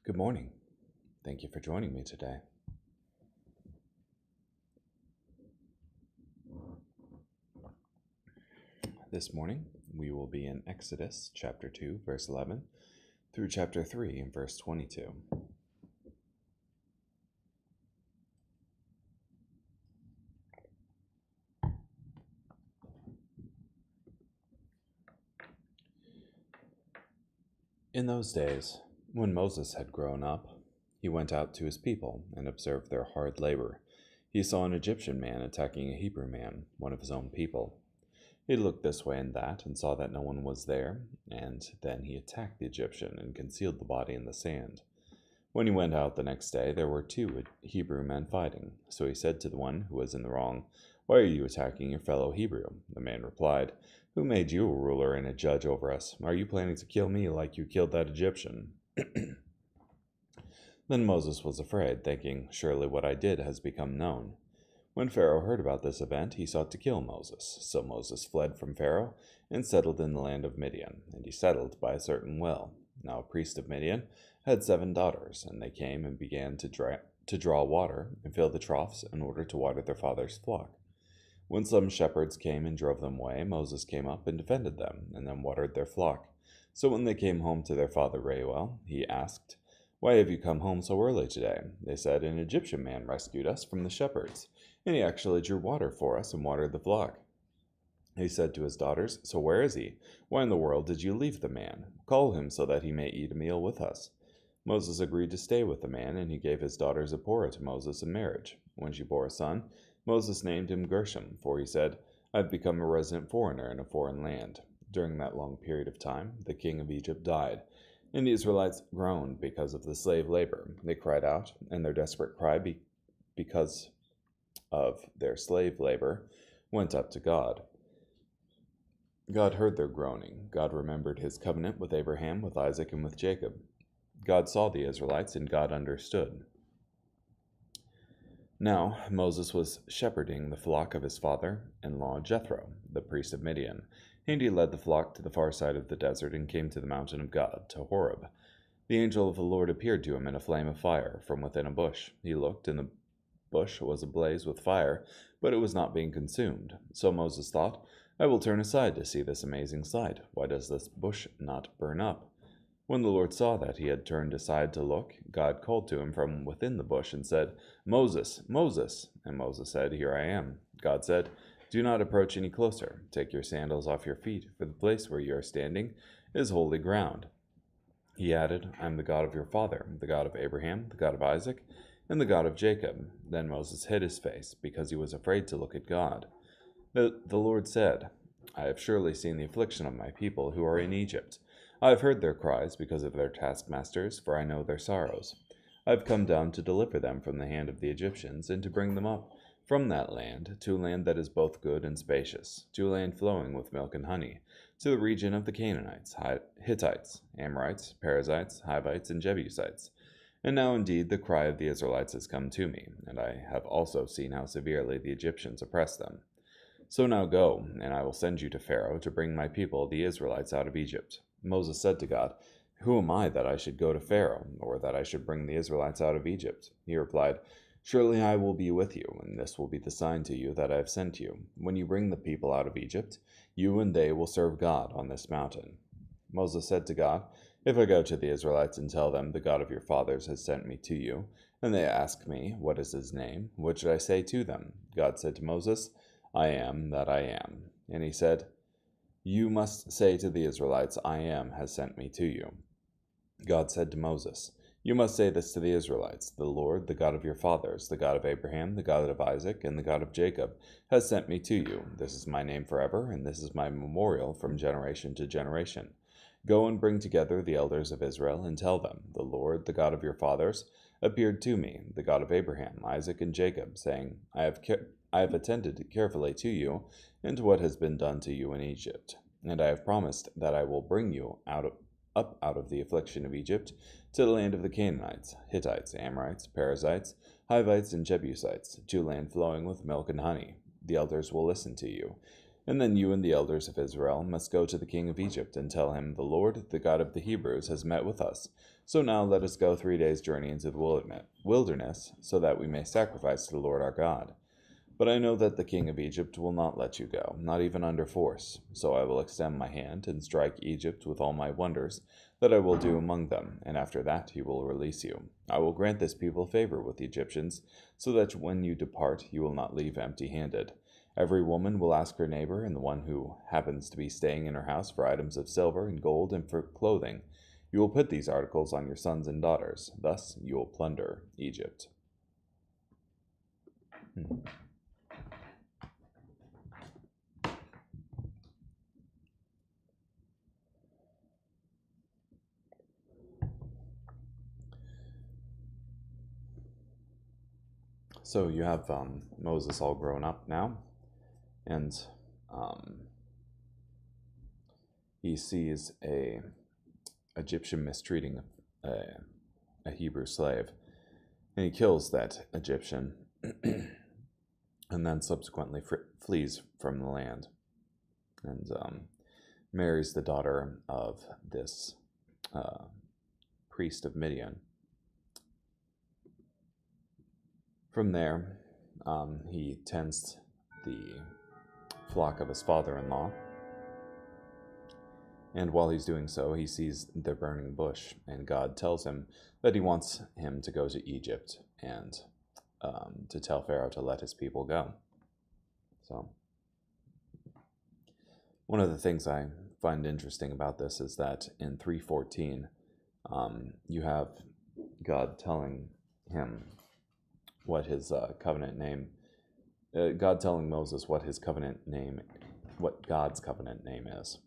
Good morning. Thank you for joining me today. This morning, we will be in Exodus chapter 2, verse 11, through chapter 3, and verse 22. In those days, when Moses had grown up, he went out to his people and observed their hard labor. He saw an Egyptian man attacking a Hebrew man, one of his own people. He looked this way and that and saw that no one was there, and then he attacked the Egyptian and concealed the body in the sand. When he went out the next day, there were two Hebrew men fighting. So he said to the one who was in the wrong, "Why are you attacking your fellow Hebrew?" The man replied, "Who made you a ruler and a judge over us? Are you planning to kill me like you killed that Egyptian?" Then Moses was afraid, thinking, "Surely what I did has become known." When Pharaoh heard about this event, he sought to kill Moses. So Moses fled from Pharaoh and settled in the land of Midian, and he settled by a certain well. Now a priest of Midian had 7 daughters, and they came and began to draw water and fill the troughs in order to water their father's flock. When some shepherds came and drove them away, Moses came up and defended them, and then watered their flock. So when they came home to their father Reuel, he asked, "Why have you come home so early today?" They said, "An Egyptian man rescued us from the shepherds, and he actually drew water for us and watered the flock." He said to his daughters, "So where is he? Why in the world did you leave the man? Call him so that he may eat a meal with us." Moses agreed to stay with the man, and he gave his daughter Zipporah to Moses in marriage. When she bore a son, Moses named him Gershom, for he said, "I have become a resident foreigner in a foreign land." During that long period of time, the king of Egypt died, and the Israelites groaned because of the slave labor. They cried out, and their desperate cry because of their slave labor went up to God. God heard their groaning. God remembered his covenant with Abraham, with Isaac, and with Jacob. God saw the Israelites, and God understood. Now Moses was shepherding the flock of his father-in-law Jethro, the priest of Midian, and he led the flock to the far side of the desert and came to the mountain of God, to Horeb. The angel of the Lord appeared to him in a flame of fire from within a bush. He looked, and the bush was ablaze with fire, but it was not being consumed. So Moses thought, "I will turn aside to see this amazing sight. Why does this bush not burn up?" When the Lord saw that he had turned aside to look, God called to him from within the bush and said, "Moses, Moses." And Moses said, "Here I am." God said, "Do not approach any closer. Take your sandals off your feet, for the place where you are standing is holy ground." He added, "I am the God of your father, the God of Abraham, the God of Isaac, and the God of Jacob." Then Moses hid his face, because he was afraid to look at God. The Lord said, "I have surely seen the affliction of my people who are in Egypt. I have heard their cries because of their taskmasters, for I know their sorrows. I have come down to deliver them from the hand of the Egyptians, and to bring them up from that land to a land that is both good and spacious, to a land flowing with milk and honey, to the region of the Canaanites, Hittites, Amorites, Perizzites, Hivites, and Jebusites. And now indeed the cry of the Israelites has come to me, and I have also seen how severely the Egyptians oppress them. So now go, and I will send you to Pharaoh to bring my people, the Israelites, out of Egypt." Moses said to God, "Who am I that I should go to Pharaoh, or that I should bring the Israelites out of Egypt?" He replied, "Surely I will be with you, and this will be the sign to you that I have sent you. When you bring the people out of Egypt, you and they will serve God on this mountain." Moses said to God, "If I go to the Israelites and tell them, 'The God of your fathers has sent me to you,' and they ask me, 'What is his name?' what should I say to them?" God said to Moses, "I am that I am." And he said, "You must say to the Israelites, 'I am has sent me to you.'" God said to Moses, "You must say this to the Israelites, 'The Lord, the God of your fathers, the God of Abraham, the God of Isaac, and the God of Jacob, has sent me to you. This is my name forever, and this is my memorial from generation to generation. Go and bring together the elders of Israel, and tell them, 'The Lord, the God of your fathers, appeared to me, the God of Abraham, Isaac, and Jacob, saying, I have attended carefully to you and to what has been done to you in Egypt. And I have promised that I will bring you up out of the affliction of Egypt to the land of the Canaanites, Hittites, Amorites, Perizzites, Hivites, and Jebusites, to land flowing with milk and honey. The elders will listen to you. And then you and the elders of Israel must go to the king of Egypt and tell him, The Lord, the God of the Hebrews, has met with us. So now let us go 3 days' journey into the wilderness, so that we may sacrifice to the Lord our God. But I know that the king of Egypt will not let you go, not even under force. So I will extend my hand and strike Egypt with all my wonders that I will do among them, and after that he will release you. I will grant this people favor with the Egyptians, so that when you depart you will not leave empty-handed. Every woman will ask her neighbor and the one who happens to be staying in her house for items of silver and gold and for clothing. You will put these articles on your sons and daughters. Thus you will plunder Egypt. So you have Moses all grown up now, and he sees a Egyptian mistreating a Hebrew slave, and he kills that Egyptian, and then subsequently flees from the land, and marries the daughter of this priest of Midian. From there, he tends the flock of his father-in-law, and while he's doing so, he sees the burning bush, and God tells him that he wants him to go to Egypt and to tell Pharaoh to let his people go. So, one of the things I find interesting about this is that in 3:14, you have God telling him what his covenant name, God telling Moses what his covenant name, what God's covenant name is,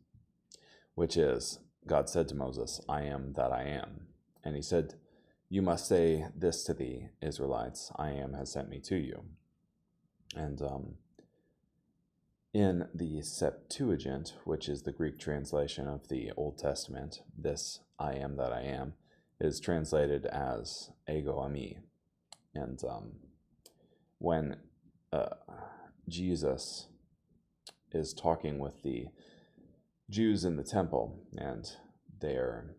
which is, God said to Moses, I am that I am. And he said, you must say this to the Israelites, I am has sent me to you. And in the Septuagint, which is the Greek translation of the Old Testament, this I am that I am is translated as ego eimi. And when Jesus is talking with the Jews in the temple, and their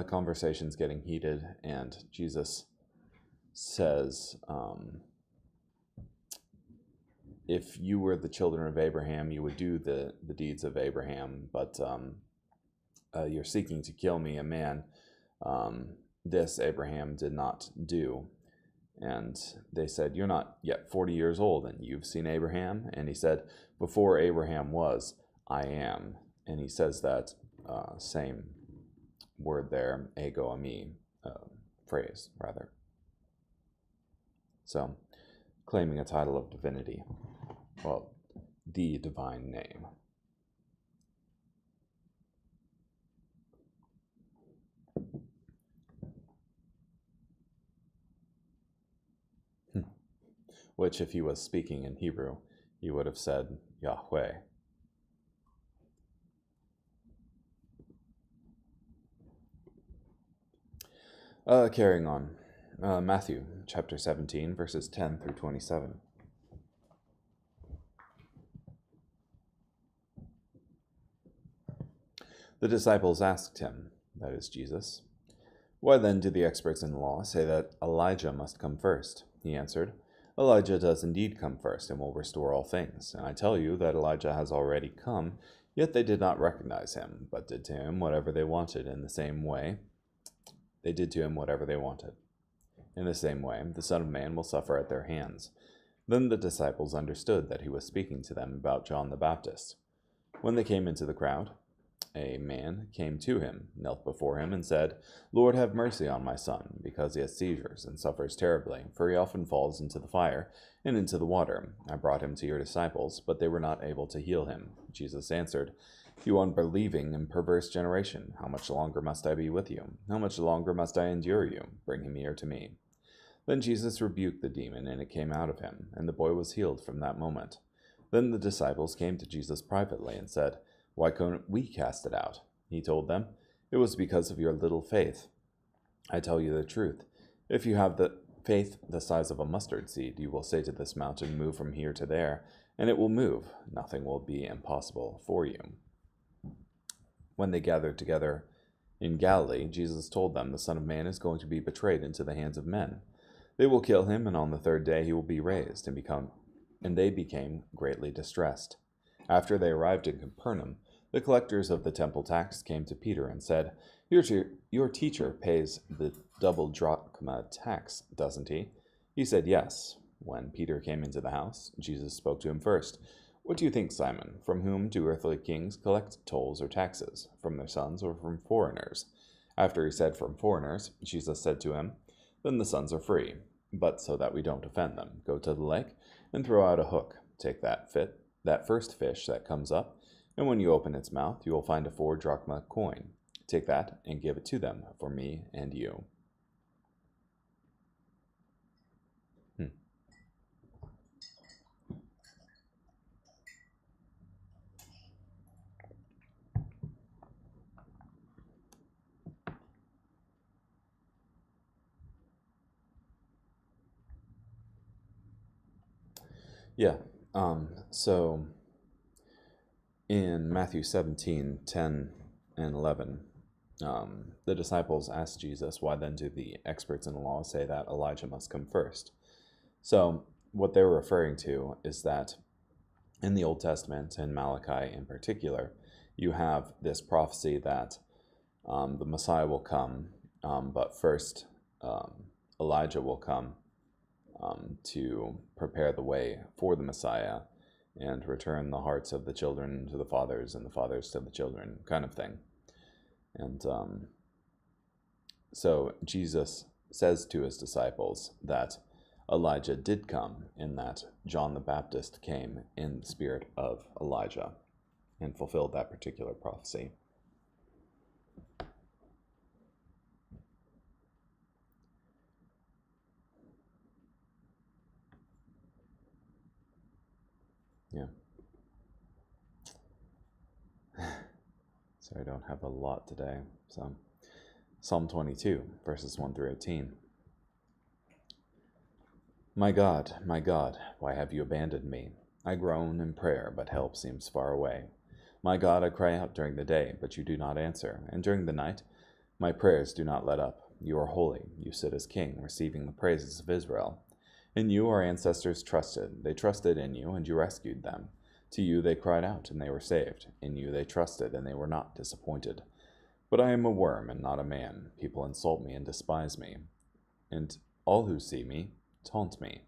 conversation's getting heated, and Jesus says, if you were the children of Abraham, you would do the deeds of Abraham, but you're seeking to kill me, a man. This Abraham did not do. And they said, you're not yet 40 years old, and you've seen Abraham? And he said, before Abraham was, I am. And he says that same word there, ego eimi, phrase, rather. So, claiming a title of divinity. Well, the divine name. Which, if he was speaking in Hebrew, he would have said Yahweh. Carrying on. Matthew chapter 17, verses 10 through 27. The disciples asked him, that is Jesus, why then do the experts in the law say that Elijah must come first? He answered, Elijah does indeed come first and will restore all things. And I tell you that Elijah has already come, yet they did not recognize him, but did to him whatever they wanted. In the same way, they did to him whatever they wanted. In the same way, the Son of Man will suffer at their hands. Then the disciples understood that he was speaking to them about John the Baptist. When they came into the crowd, a man came to him, knelt before him, and said, Lord, have mercy on my son, because he has seizures and suffers terribly, for he often falls into the fire and into the water. I brought him to your disciples, but they were not able to heal him. Jesus answered, You unbelieving and perverse generation, how much longer must I be with you? How much longer must I endure you? Bring him here to me. Then Jesus rebuked the demon, and it came out of him, and the boy was healed from that moment. Then the disciples came to Jesus privately and said, Why couldn't we cast it out? He told them, It was because of your little faith. I tell you the truth. If you have the faith the size of a mustard seed, you will say to this mountain, move from here to there, and it will move. Nothing will be impossible for you. When they gathered together in Galilee, Jesus told them, the Son of Man is going to be betrayed into the hands of men. They will kill him, and on the third day he will be raised. And they became greatly distressed. After they arrived in Capernaum, the collectors of the temple tax came to Peter and said, Your teacher pays the double drachma tax, doesn't he? He said, Yes. When Peter came into the house, Jesus spoke to him first. What do you think, Simon? From whom do earthly kings collect tolls or taxes? From their sons or from foreigners? After he said from foreigners, Jesus said to him, Then the sons are free. But so that we don't offend them, go to the lake and throw out a hook. Take that first fish that comes up, and when you open its mouth, you will find a 4 drachma coin. Take that and give it to them for me and you. Yeah. So in Matthew 17:10 and 11, the disciples asked Jesus, why then do the experts in the law say that Elijah must come first? So what they were referring to is that in the Old Testament, and Malachi in particular, you have this prophecy that the Messiah will come, but first Elijah will come to prepare the way for the Messiah and return the hearts of the children to the fathers and the fathers to the children, kind of thing. And so Jesus says to his disciples that Elijah did come, in that John the Baptist came in the spirit of Elijah and fulfilled that particular prophecy. Yeah. So I don't have a lot today. So Psalm 22, verses 1 through 18. My God, why have you abandoned me? I groan in prayer, but help seems far away. My God, I cry out during the day, but you do not answer, and during the night, my prayers do not let up. You are holy, you sit as king, receiving the praises of Israel. In you our ancestors trusted. They trusted in you, and you rescued them. To you they cried out, and they were saved. In you they trusted, and they were not disappointed. But I am a worm and not a man. People insult me and despise me, and all who see me taunt me.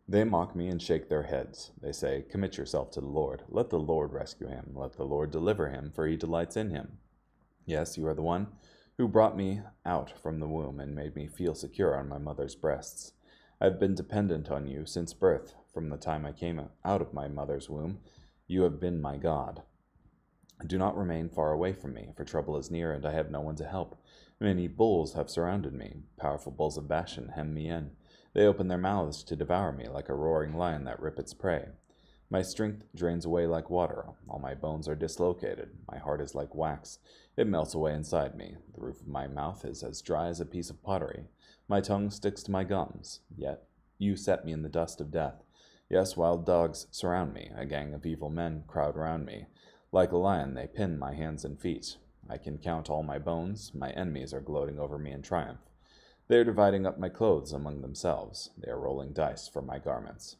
They mock me and shake their heads. They say, Commit yourself to the Lord. Let the Lord rescue him. Let the Lord deliver him, for he delights in him. Yes, you are the one who brought me out from the womb and made me feel secure on my mother's breasts. I have been dependent on you since birth. From the time I came out of my mother's womb, you have been my God. Do not remain far away from me, for trouble is near, and I have no one to help. Many bulls have surrounded me. Powerful bulls of Bashan hem me in. They open their mouths to devour me, like a roaring lion that rips its prey. My strength drains away like water. All my bones are dislocated. My heart is like wax. It melts away inside me. The roof of my mouth is as dry as a piece of pottery. My tongue sticks to my gums. Yet you set me in the dust of death. Yes, wild dogs surround me. A gang of evil men crowd around me. Like a lion, they pin my hands and feet. I can count all my bones. My enemies are gloating over me in triumph. They are dividing up my clothes among themselves. They are rolling dice for my garments.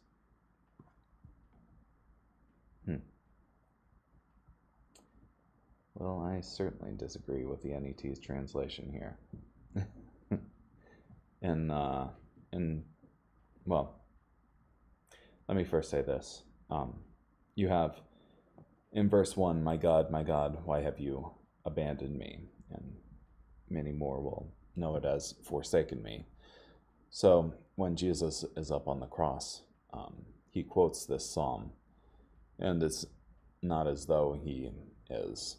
Well, I certainly disagree with the NET's translation here. Well, let me first say this. You have, in verse 1, my God, why have you abandoned me? And many more will know it as forsaken me. So when Jesus is up on the cross, he quotes this psalm, and it's not as though he is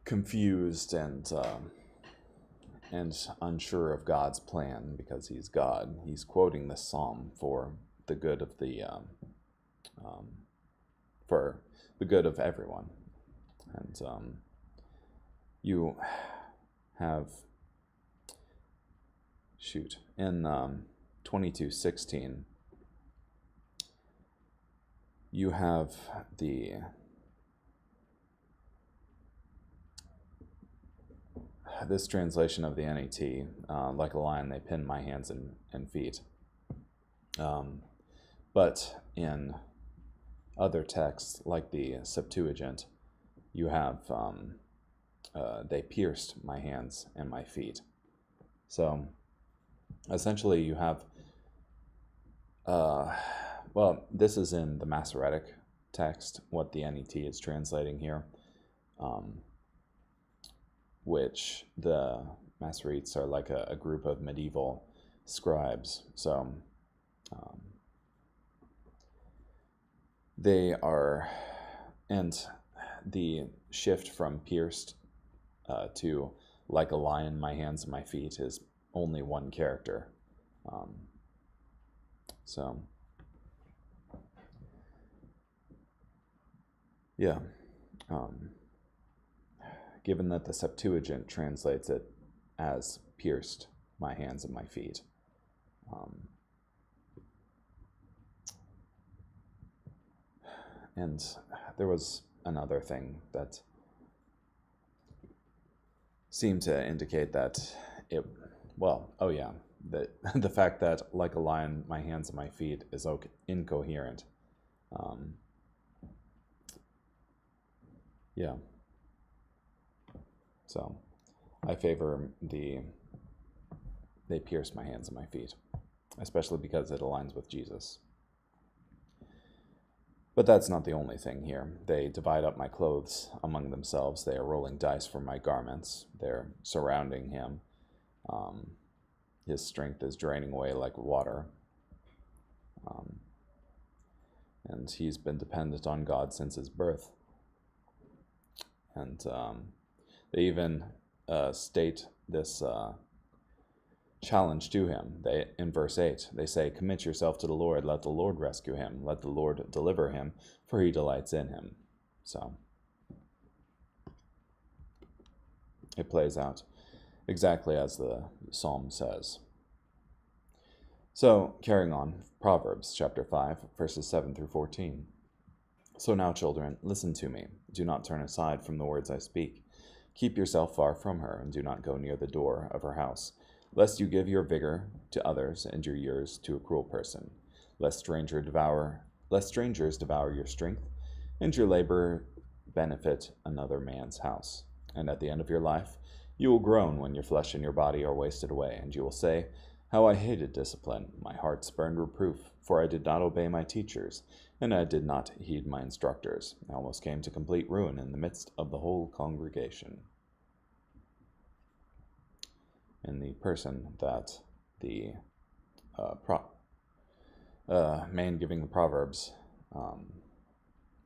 confused and unsure of God's plan because he's God. He's quoting this psalm for the good of everyone. And you have, in 22:16, you have this translation of the NET, like a lion, they pin my hands and feet. But in other texts, like the Septuagint, you have, they pierced my hands and my feet. So, essentially, you have, well, this is in the Masoretic text, what the NET is translating here, which the Masoretes are like a group of medieval scribes. So, they are, and the shift from pierced to like a lion, my hands and my feet is only one character. So, yeah. Given that the Septuagint translates it as pierced my hands and my feet. And there was another thing that seemed to indicate that it, well, oh yeah, the fact that like a lion, my hands and my feet is incoherent. Yeah. So I favor they pierce my hands and my feet, especially because it aligns with Jesus. But that's not the only thing here. They divide up my clothes among themselves. They are rolling dice for my garments. They're surrounding him. His strength is draining away like water. And he's been dependent on God since his birth. And they even state this challenge to him. In verse 8, they say, "Commit yourself to the Lord, let the Lord rescue him, let the Lord deliver him, for he delights in him." So it plays out exactly as the psalm says. So, carrying on, Proverbs chapter 5, verses 7 through 14. "So now, children, listen to me. Do not turn aside from the words I speak. Keep yourself far from her, and do not go near the door of her house, lest you give your vigor to others and your years to a cruel person, lest strangers devour your strength, and your labor benefit another man's house. And at the end of your life, you will groan when your flesh and your body are wasted away, and you will say, 'How I hated discipline! My heart spurned reproof, for I did not obey my teachers, and I did not heed my instructors. I almost came to complete ruin in the midst of the whole congregation.'" In the person that the man giving the Proverbs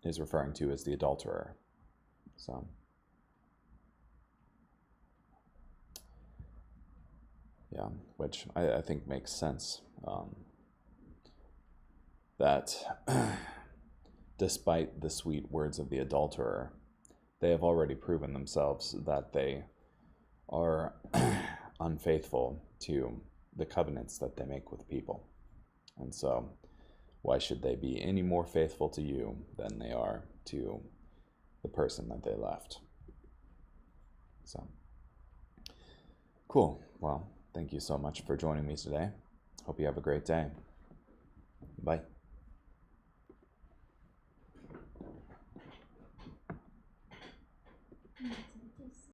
is referring to as the adulterer. So, yeah, which I think makes sense. That despite the sweet words of the adulterer, they have already proven themselves that they are unfaithful to the covenants that they make with people. And so, why should they be any more faithful to you than they are to the person that they left? So, cool. Well, thank you so much for joining me today. Hope you have a great day. Bye.